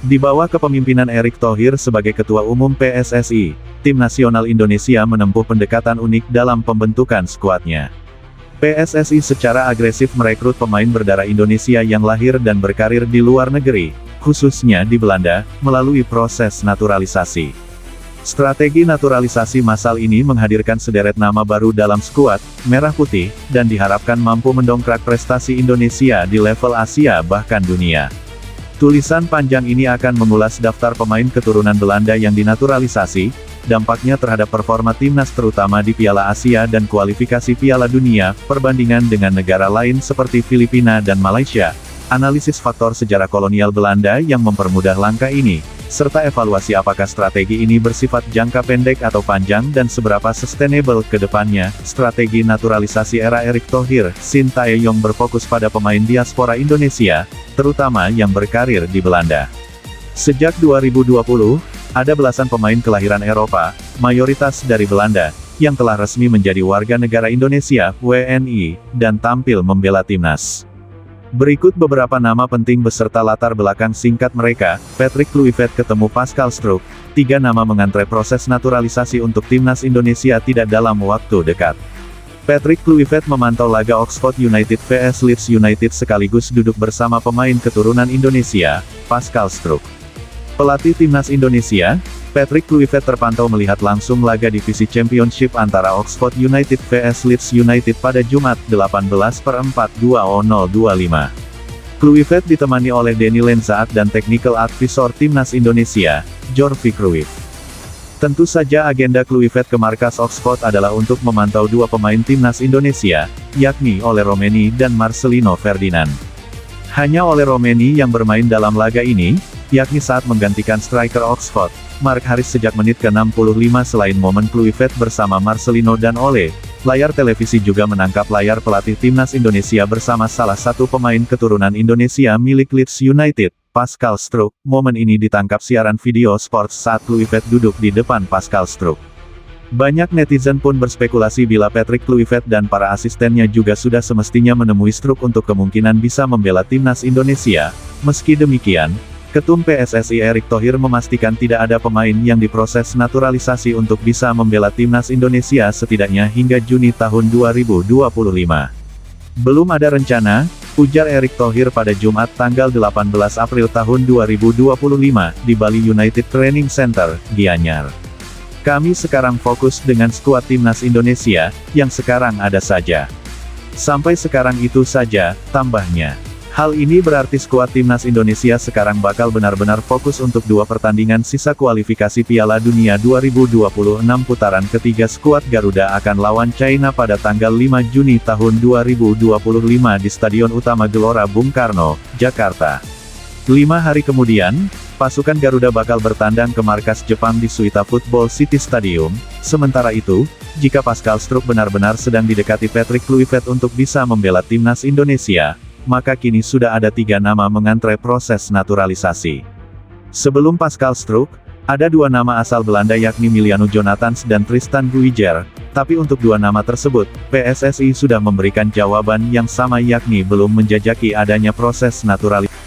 Di bawah kepemimpinan Erick Thohir sebagai Ketua Umum PSSI, tim nasional Indonesia menempuh pendekatan unik dalam pembentukan skuadnya. PSSI secara agresif merekrut pemain berdarah Indonesia yang lahir dan berkarir di luar negeri, khususnya di Belanda, melalui proses naturalisasi. Strategi naturalisasi massal ini menghadirkan sederet nama baru dalam skuad Merah Putih, dan diharapkan mampu mendongkrak prestasi Indonesia di level Asia bahkan dunia. Tulisan panjang ini akan mengulas daftar pemain keturunan Belanda yang dinaturalisasi, dampaknya terhadap performa timnas terutama di Piala Asia dan kualifikasi Piala Dunia, perbandingan dengan negara lain seperti Filipina dan Malaysia, analisis faktor sejarah kolonial Belanda yang mempermudah langkah ini, serta evaluasi apakah strategi ini bersifat jangka pendek atau panjang dan seberapa sustainable ke depannya. Strategi naturalisasi era Erick Thohir, Shin Tae-yong berfokus pada pemain diaspora Indonesia, terutama yang berkarir di Belanda. Sejak 2020, ada belasan pemain kelahiran Eropa, mayoritas dari Belanda, yang telah resmi menjadi warga negara Indonesia, WNI, dan tampil membela timnas. Berikut beberapa nama penting beserta latar belakang singkat mereka. Patrick Kluivert ketemu Pascal Struijk. 3 nama mengantre proses naturalisasi untuk timnas Indonesia tidak dalam waktu dekat. Patrick Kluivert memantau laga Oxford United vs Leeds United sekaligus duduk bersama pemain keturunan Indonesia, Pascal Struijk. Pelatih timnas Indonesia, Patrick Kluivert terpantau melihat langsung laga divisi Championship antara Oxford United vs Leeds United pada Jumat, 18/4/2025. Kluivert ditemani oleh Denny Lenzaat dan Technical Advisor Timnas Indonesia, Jorvi Cruijff. Tentu saja agenda Kluivert ke markas Oxford adalah untuk memantau 2 pemain timnas Indonesia, yakni Ole Romeni dan Marcelino Ferdinand. Hanya Ole Romeni yang bermain dalam laga ini, yakni saat menggantikan striker Oxford, Mark Harris sejak menit ke-65. Selain momen Kluivert bersama Marcelino dan Ole, layar televisi juga menangkap layar pelatih timnas Indonesia bersama salah satu pemain keturunan Indonesia milik Leeds United, Pascal Struijk. Momen ini ditangkap siaran video sports saat Kluivert duduk di depan Pascal Struijk. Banyak netizen pun berspekulasi bila Patrick Kluivert dan para asistennya juga sudah semestinya menemui Struijk untuk kemungkinan bisa membela timnas Indonesia. Meski demikian, Ketum PSSI Erick Thohir memastikan tidak ada pemain yang diproses naturalisasi untuk bisa membela timnas Indonesia setidaknya hingga Juni tahun 2025. Belum ada rencana, ujar Erick Thohir pada Jumat tanggal 18 April tahun 2025, di Bali United Training Center, Gianyar. Kami sekarang fokus dengan skuad timnas Indonesia, yang sekarang ada saja. Sampai sekarang itu saja, tambahnya. Hal ini berarti skuad timnas Indonesia sekarang bakal benar-benar fokus untuk 2 pertandingan sisa kualifikasi Piala Dunia 2026 putaran ketiga. Skuad Garuda akan lawan China pada tanggal 5 Juni tahun 2025 di Stadion Utama Gelora Bung Karno, Jakarta. 5 hari kemudian, pasukan Garuda bakal bertandang ke markas Jepang di Suita Football City Stadium. Sementara itu, jika Pascal Struijk benar-benar sedang didekati Patrick Kluivert untuk bisa membela timnas Indonesia, maka kini sudah ada 3 nama mengantre proses naturalisasi. Sebelum Pascal Struijk, ada 2 nama asal Belanda yakni Miliano Jonathans dan Tristan Guijer, tapi untuk 2 nama tersebut, PSSI sudah memberikan jawaban yang sama yakni belum menjajaki adanya proses naturalisasi.